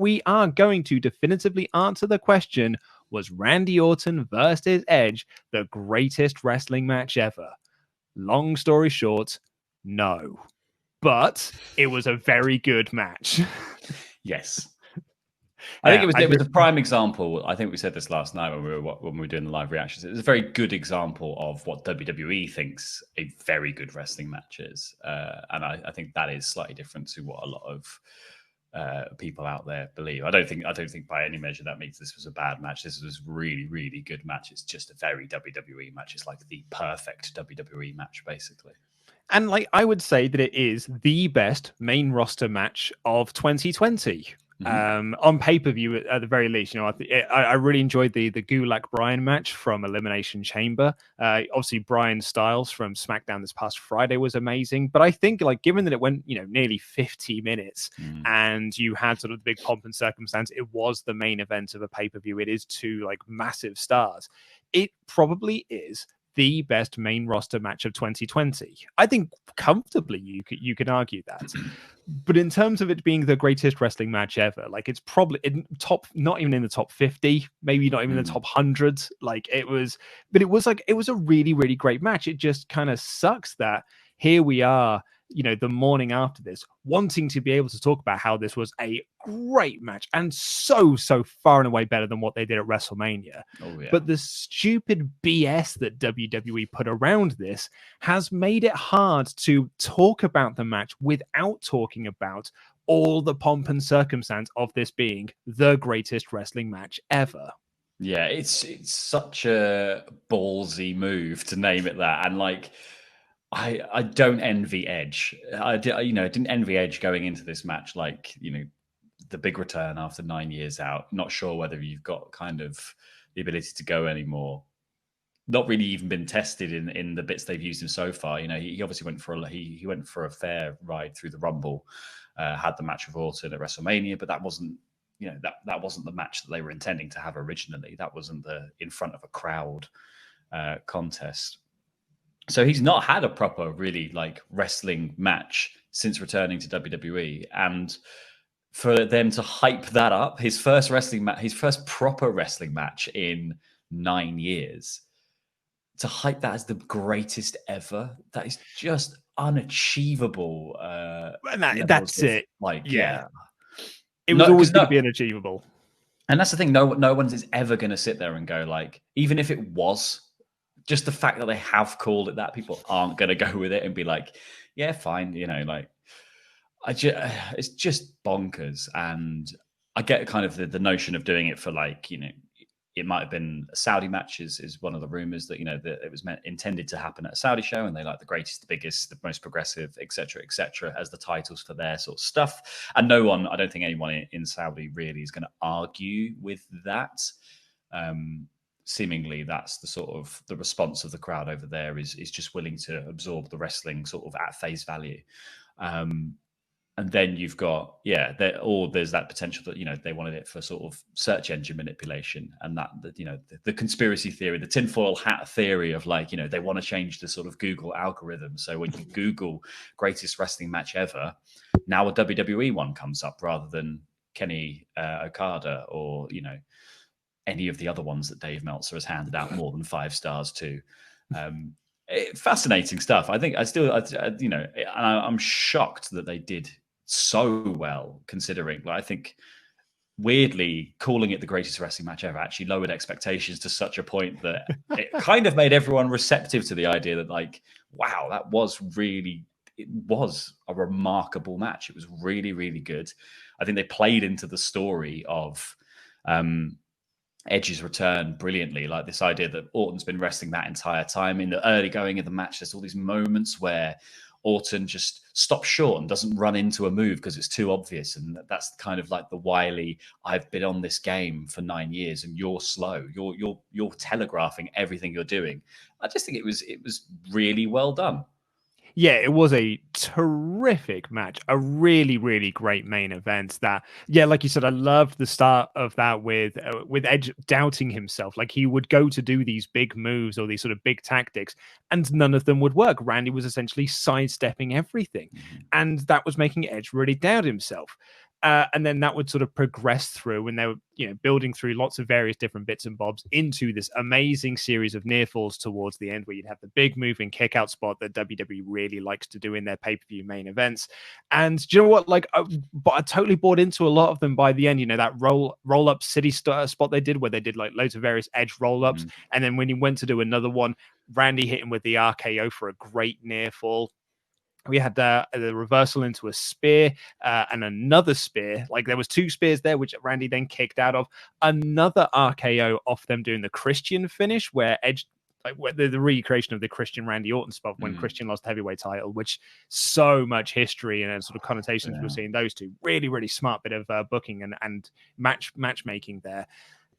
we are going to definitively answer the question, was Randy Orton versus Edge the greatest wrestling match ever? Long story short, no. But it was a very good match. Yes. I think it was a prime example. I think we said this last night when we were doing the live reactions. It was a very good example of what WWE thinks a very good wrestling match is, and I think that is slightly different to what a lot of people out there believe. I don't think by any measure that means this was a bad match. This was a really, really good match. It's just a very WWE match. It's like the perfect WWE match, basically. And like I would say that it is the best main roster match of 2020. On pay-per-view at the very least. You know, I really enjoyed the Gulak Bryan match from Elimination Chamber. Obviously Bryan Styles from SmackDown this past Friday was amazing, but I think like given that it went, you know, nearly 50 minutes and you had sort of the big pomp and circumstance, it was the main event of a pay-per-view. It is two like massive stars. It probably is the best main roster match of 2020. I think comfortably you can argue that. But in terms of it being the greatest wrestling match ever, like it's probably in top, not even in the top 50, maybe not even in the top 100. Like it was a really, really great match. It just kind of sucks that here we are, you know, the morning after this, wanting to be able to talk about how this was a great match and so far and away better than what they did at WrestleMania. But the stupid BS that WWE put around this has made it hard to talk about the match without talking about all the pomp and circumstance of this being the greatest wrestling match ever. Yeah, it's such a ballsy move to name it that, and like I don't envy Edge. I didn't envy Edge going into this match, like, you know, the big return after 9 years out. Not sure whether you've got kind of the ability to go anymore. Not really even been tested in the bits they've used him so far. You know, he obviously went for a fair ride through the Rumble, had the match with Orton at WrestleMania, but that wasn't, you know, that wasn't the match that they were intending to have originally. That wasn't the in front of a crowd contest. So he's not had a proper, really like wrestling match since returning to WWE, and for them to hype that up, his first proper wrestling match in 9 years, to hype that as the greatest ever, that is just unachievable. That's it. Like, yeah. It was always going to be unachievable. And that's the thing. No one is ever going to sit there and go like, even if it was, just the fact that they have called it that, people aren't going to go with it and be like, yeah, fine. You know, like, it's just bonkers. And I get kind of the notion of doing it for like, you know, it might have been a Saudi match is one of the rumors that, you know, that it was intended to happen at a Saudi show, and they like the greatest, the biggest, the most progressive, etc., as the titles for their sort of stuff. And I don't think anyone in Saudi really is going to argue with that. Seemingly that's the sort of the response of the crowd over there is just willing to absorb the wrestling sort of at face value. And then you've got, there's that potential that, you know, they wanted it for sort of search engine manipulation, and that you know, the conspiracy theory, the tinfoil hat theory of like, you know, they want to change the sort of Google algorithm. So when you Google greatest wrestling match ever, now a WWE one comes up rather than Kenny Okada or, you know, any of the other ones that Dave Meltzer has handed out more than 5 stars to. Fascinating stuff. I think I'm shocked that they did so well, considering. But I think weirdly calling it the greatest wrestling match ever actually lowered expectations to such a point that it kind of made everyone receptive to the idea that, like, wow, it was a remarkable match. It was really, really good. I think they played into the story of Edge's return brilliantly, like this idea that Orton's been wrestling that entire time. In the early going of the match, there's all these moments where Orton just stops short and doesn't run into a move because it's too obvious, and that's kind of like the wily, I've been on this game for 9 years and you're slow, you're telegraphing everything you're doing. I just think it was really well done. Yeah, it was a terrific match, a really, really great main event. That, yeah, like you said, I loved the start of that with Edge doubting himself. Like, he would go to do these big moves or these sort of big tactics, and none of them would work. Randy was essentially sidestepping everything, and that was making Edge really doubt himself. And then that would sort of progress through, and they were, building through lots of various different bits and bobs into this amazing series of near falls towards the end, where you'd have the big moving kick out spot that WWE really likes to do in their pay-per-view main events. And do you know what? Like, I totally bought into a lot of them by the end. That roll up city spot they did, where they did like loads of various edge roll ups, and then when he went to do another one, Randy hit him with the RKO for a great near fall. We had the reversal into a spear and another spear. Like, there was 2 spears there, which Randy then kicked out of. Another RKO off them doing the Christian finish, where Edge, like the recreation of the Christian Randy Orton spot when Christian lost the heavyweight title, which so much history and sort of connotations we're seeing those two. Really, really smart bit of booking and matchmaking there.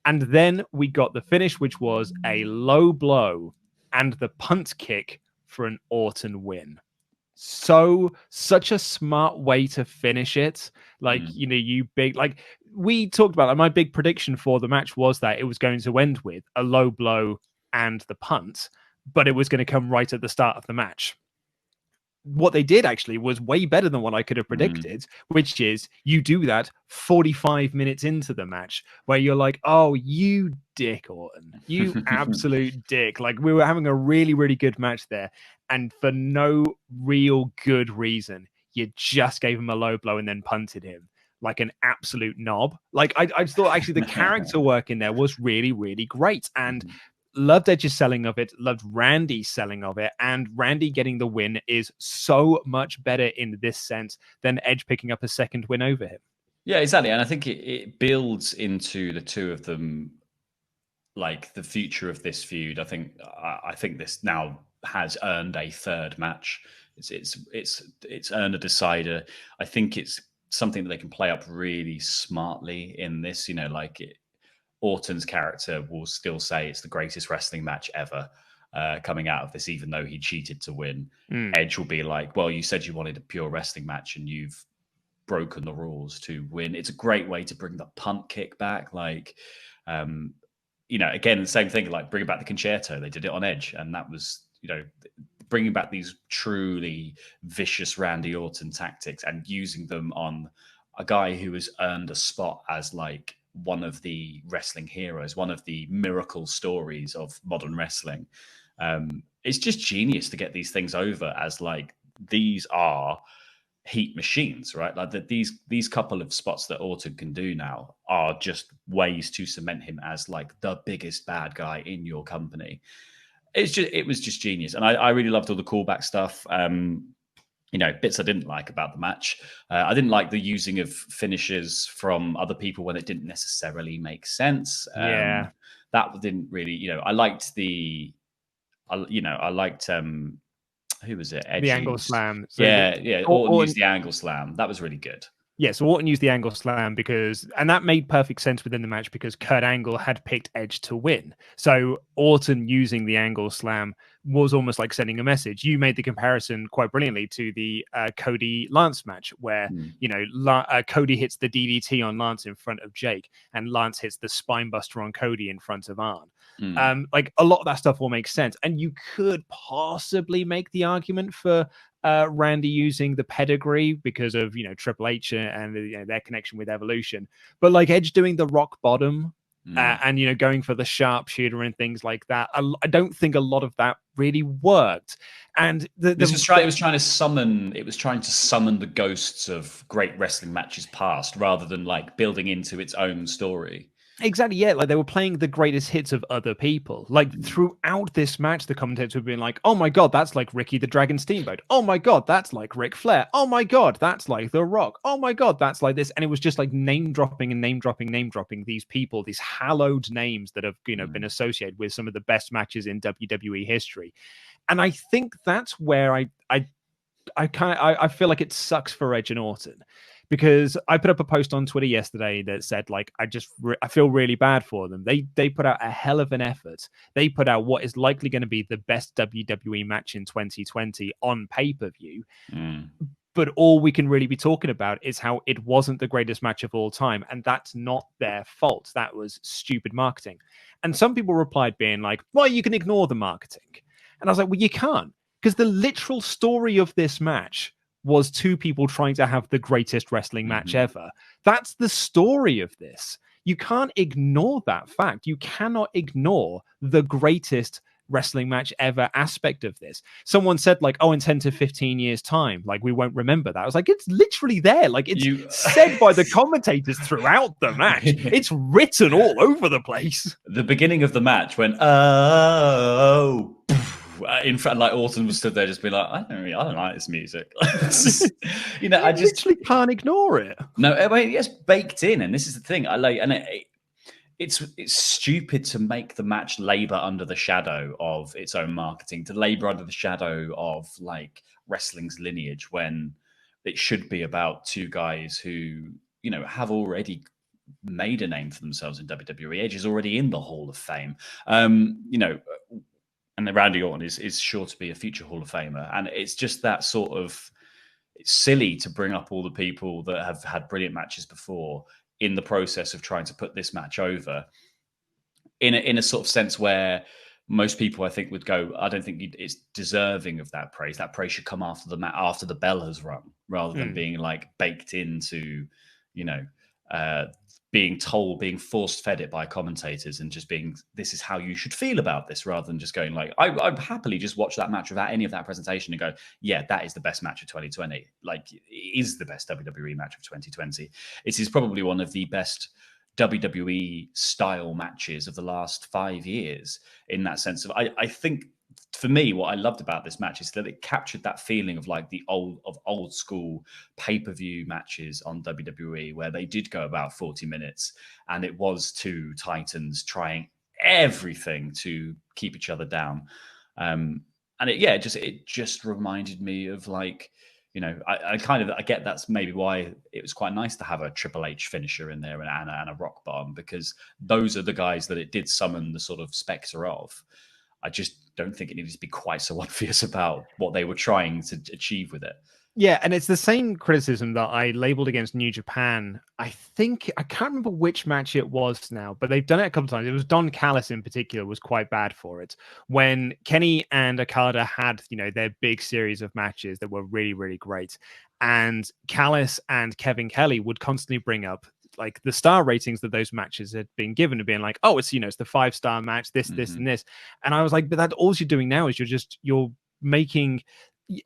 And then we got the finish, which was a low blow and the punt kick for an Orton win. Such a smart way to finish it. Like, you big, like we talked about, like, my big prediction for the match was that it was going to end with a low blow and the punt, but it was going to come right at the start of the match. What they did actually was way better than what I could have predicted, which is you do that 45 minutes into the match, where you're like, oh, you dick, Orton, you absolute dick. Like, we were having a really, really good match there, and for no real good reason, you just gave him a low blow and then punted him like an absolute knob. Like, I thought actually the character work in there was really, really great, and loved Edge's selling of it, loved Randy's selling of it, and Randy getting the win is so much better in this sense than Edge picking up a second win over him. Yeah, exactly. And I think it builds into the two of them, like the future of this feud. I think this now has earned a third match. It's earned a decider. I think it's something that they can play up really smartly in this. Orton's character will still say it's the greatest wrestling match ever coming out of this, even though he cheated to win. Edge will be like, well, you said you wanted a pure wrestling match and you've broken the rules to win. It's a great way to bring the punt kick back. Like, again, the same thing, like bring back the concerto. They did it on Edge, and that was, bringing back these truly vicious Randy Orton tactics and using them on a guy who has earned a spot as like one of the wrestling heroes, one of the miracle stories of modern wrestling. It's just genius to get these things over as like, these are heat machines, right? Like that these couple of spots that Orton can do now are just ways to cement him as like the biggest bad guy in your company. It was just genius. And I really loved all the callback stuff. Bits I didn't like about the match. I didn't like the using of finishes from other people when it didn't necessarily make sense. That didn't really, I liked who was it? Edge the angle slam. So Orton used the angle slam. That was really good. Yeah, so Orton used the angle slam and that made perfect sense within the match because Kurt Angle had picked Edge to win. So Orton using the angle slam was almost like sending a message. You made the comparison quite brilliantly to the Cody Lance match where, Cody hits the DDT on Lance in front of Jake and Lance hits the spine buster on Cody in front of Arn. Like a lot of that stuff will make sense. And you could possibly make the argument for Randy using the pedigree because of Triple H and their connection with Evolution, but like Edge doing the rock bottom and going for the sharpshooter and things like that, I don't think a lot of that really worked. And it was trying to summon the ghosts of great wrestling matches past rather than like building into its own story. Exactly, yeah. Like they were playing the greatest hits of other people. Like throughout this match, the commentators have been like, "Oh my god, that's like Ricky the Dragon Steamboat. Oh my god, that's like Ric Flair. Oh my god, that's like The Rock. Oh my god, that's like this." And it was just like name dropping these people, these hallowed names that have been associated with some of the best matches in WWE history. And I think that's where I feel like it sucks for Edge and Orton. Because I put up a post on Twitter yesterday that said, like, I feel really bad for them. They put out a hell of an effort. They put out what is likely going to be the best WWE match in 2020 on pay-per-view. But all we can really be talking about is how it wasn't the greatest match of all time. And that's not their fault. That was stupid marketing. And some people replied being like, well, you can ignore the marketing. And I was like, well, you can't. Because the literal story of this match was two people trying to have the greatest wrestling match ever. That's the story of this. You can't ignore that fact. You cannot ignore the greatest wrestling match ever aspect of this. Someone said, like, oh, in 10 to 15 years time, like, we won't remember that. I was like, it's literally there. Like, it's said by the commentators throughout the match. It's written all over the place. The beginning of the match when in front, like, Orton was stood there just being like, I don't like this music. You know, I just literally can't ignore it. No, I mean, it's baked in, and this is the thing. I like, and it's stupid to make the match labor under the shadow of its own marketing, to labor under the shadow of like wrestling's lineage, when it should be about two guys who, you know, have already made a name for themselves in WWE. Edge is already in the Hall of Fame, you know, and Randy Orton is sure to be a future Hall of Famer, and it's just that sort of, it's silly to bring up all the people that have had brilliant matches before in the process of trying to put this match over in a sort of sense where most people, I think, would go, I don't think it's deserving of that praise. That praise should come after the bell has rung, rather than being like baked into, you know, being forced fed it by commentators and just being, this is how you should feel about this, rather than just going like, I'd happily just watch that match without any of that presentation and go, yeah, that is the best match of 2020. Like, it is the best WWE match of 2020. It is probably one of the best WWE style matches of the last 5 years, in that sense of, I think, for me, what I loved about this match is that it captured that feeling of like the old school pay-per-view matches on WWE, where they did go about 40 minutes and it was two titans trying everything to keep each other down. And it just reminded me of, like, you know, I get that's maybe why it was quite nice to have a Triple H finisher in there and a Rock Bottom, because those are the guys that it did summon the sort of specter of. I just don't think it needed to be quite so obvious about what they were trying to achieve with it. Yeah, and it's the same criticism that I labeled against New Japan. I think, I can't remember which match it was now, but they've done it a couple of times. It was Don Callis in particular was quite bad for it. When Kenny and Okada had, you know, their big series of matches that were really, really great. And Callis and Kevin Kelly would constantly bring up like the star ratings that those matches had been given, and being like, oh, it's, you know, it's the 5-star match, this, this, and this. And I was like, but that all you're doing now is you're making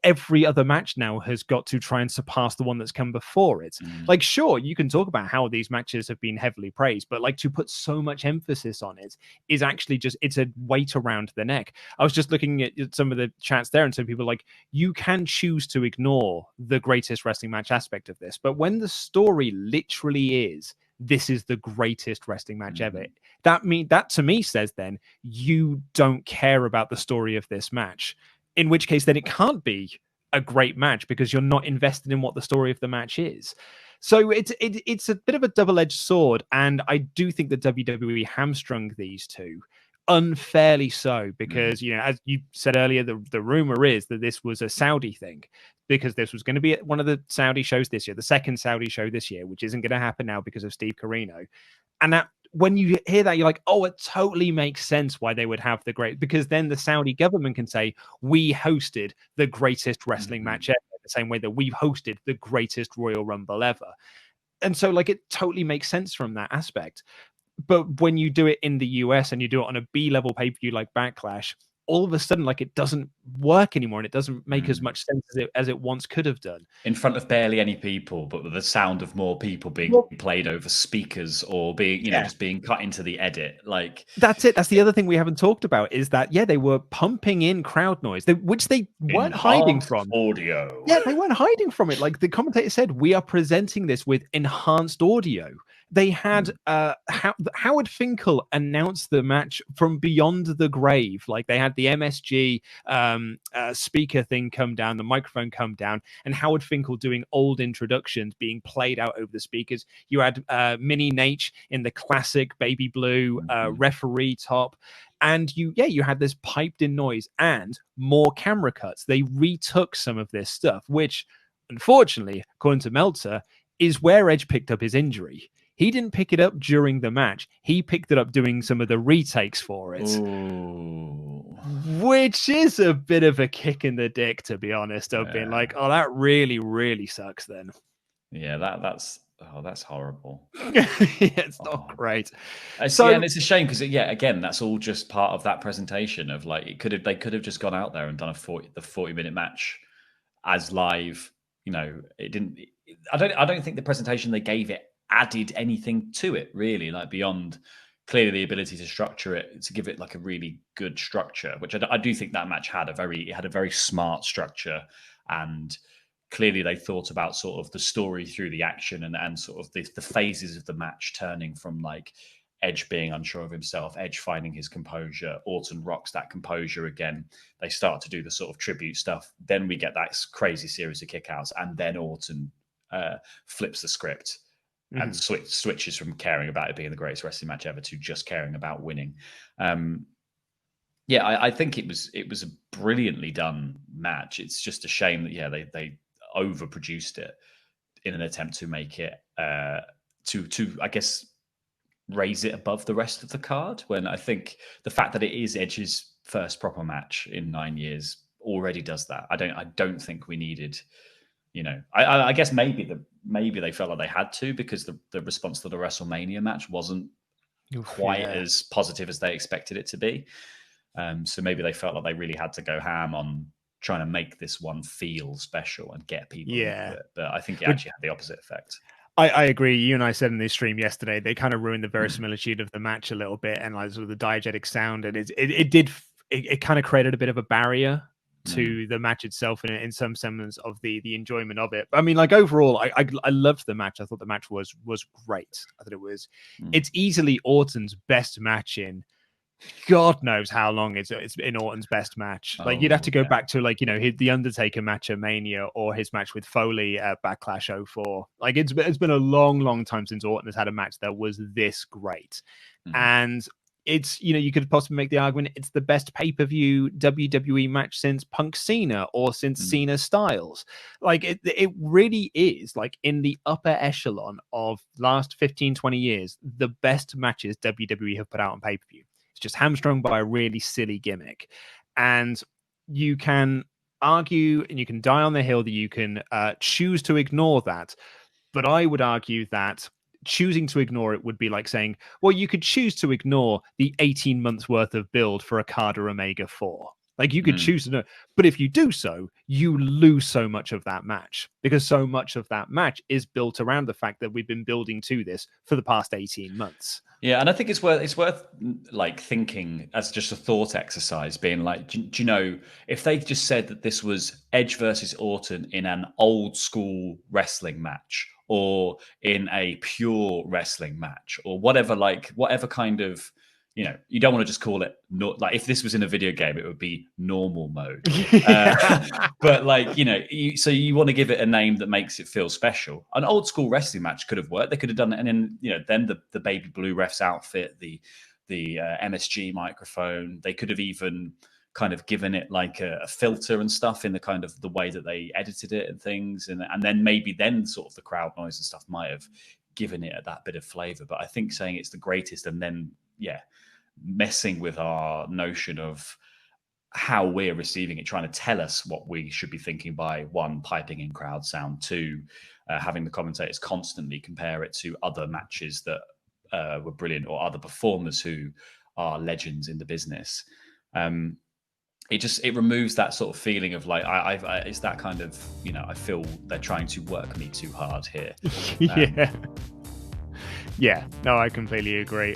every other match now has got to try and surpass the one that's come before it. Like, sure, you can talk about how these matches have been heavily praised, but like to put so much emphasis on it is actually just, it's a weight around the neck. I was just looking at some of the chats there, and some people like, you can choose to ignore the greatest wrestling match aspect of this, but when the story literally is, this is the greatest wrestling match ever, that to me says then you don't care about the story of this match. In which case, then it can't be a great match, because you're not invested in what the story of the match is. So it's a bit of a double-edged sword, and I do think that WWE hamstrung these two unfairly so, because, you know, as you said earlier, the rumor is that this was a Saudi thing, because this was going to be at one of the Saudi shows this year, the second Saudi show this year, which isn't going to happen now because of Steve Corino. And that, when you hear that, you're like, oh, it totally makes sense why they would have the great, because then the Saudi government can say, we hosted the greatest wrestling match ever, the same way that we've hosted the greatest Royal Rumble ever. And so, like, it totally makes sense from that aspect. But when you do it in the US and you do it on a B-level pay-per-view like Backlash, all of a sudden, like, it doesn't work anymore, and it doesn't make as much sense as it once could have done. In front of barely any people, but with the sound of more people being played over speakers, or being, you know, just being cut into the edit. Like, that's it. That's the other thing we haven't talked about, is that, yeah, they were pumping in crowd noise, which they weren't hiding from. Audio. Yeah, they weren't hiding from it. Like the commentator said, we are presenting this with enhanced audio. They had Howard Finkel announce the match from beyond the grave. Like, they had the MSG speaker thing come down, the microphone come down, and Howard Finkel doing old introductions being played out over the speakers. You had Mini Nate in the classic baby blue referee top. And you had this piped in noise and more camera cuts. They retook some of this stuff, which, unfortunately, according to Meltzer, is where Edge picked up his injury. He didn't pick it up during the match. He picked it up doing some of the retakes for it. Ooh. which is a bit of a kick in the dick, to be honest, of being like, oh, that really, really sucks then. Yeah, that's horrible. It's not great. So and it's a shame because again, that's all just part of that presentation of like they could have just gone out there and done the 40-minute match as live. You know, it didn't. I don't think the presentation they gave it added anything to it really, like beyond clearly the ability to structure it, to give it like a really good structure, which I do think that match had a very smart structure, and clearly they thought about sort of the story through the action and sort of the phases of the match, turning from like Edge being unsure of himself, Edge finding his composure, Orton rocks that composure again. They start to do the sort of tribute stuff. Then we get that crazy series of kickouts, and then Orton flips the script and switches from caring about it being the greatest wrestling match ever to just caring about winning. I think it was a brilliantly done match. It's just a shame that they overproduced it in an attempt to make it to I guess raise it above the rest of the card, when I think the fact that it is Edge's first proper match in 9 years already does that. I don't think we needed, I guess maybe they felt like they had to, because the response to the WrestleMania match wasn't quite as positive as they expected it to be. So maybe they felt like they really had to go ham on trying to make this one feel special and get people into it. But I think it actually had the opposite effect. I agree. You and I said in the stream yesterday, they kind of ruined the verisimilitude of the match a little bit, and like sort of the diegetic sound, and it kind of created a bit of a barrier to the match itself in some semblance of the enjoyment of it. But I mean, like overall, I loved the match. I thought the match was great. I thought it's easily Orton's best match in God knows how long it's in Orton's best match. Like you'd have to go back to the Undertaker match at Mania, or his match with Foley at Backlash 04. Like it's been a long time since Orton has had a match that was this great. And it's, you could possibly make the argument it's the best pay-per-view WWE match since Punk Cena, or since Cena Styles. Like it really is like in the upper echelon of last 15-20 years, the best matches WWE have put out on pay-per-view. It's just hamstrung by a really silly gimmick. And you can argue and you can die on the hill that you can choose to ignore that. But I would argue that choosing to ignore it would be like saying, well, you could choose to ignore the 18 months worth of build for Okada Omega 4. Like you could choose to know, but if you do so, you lose so much of that match, because so much of that match is built around the fact that we've been building to this for the past 18 months. Yeah, and I think it's worth like thinking as just a thought exercise, being like, do you know, if they just said that this was Edge versus Orton in an old school wrestling match, or in a pure wrestling match, or whatever kind of, you don't want to just call it like, if this was in a video game, it would be normal mode. But like, so you want to give it a name that makes it feel special. An old school wrestling match could have worked. They could have done it, and then then the baby blue ref's outfit, the MSG microphone. They could have even kind of given it like a filter and stuff in the kind of the way that they edited it and things, and then maybe sort of the crowd noise and stuff might have given it that bit of flavor. But I think saying it's the greatest and then messing with our notion of how we're receiving it, trying to tell us what we should be thinking by, one, piping in crowd sound, two, having the commentators constantly compare it to other matches that were brilliant, or other performers who are legends in the business. It removes that sort of feeling of like, it's that kind of, I feel they're trying to work me too hard here. Yeah, no, I completely agree.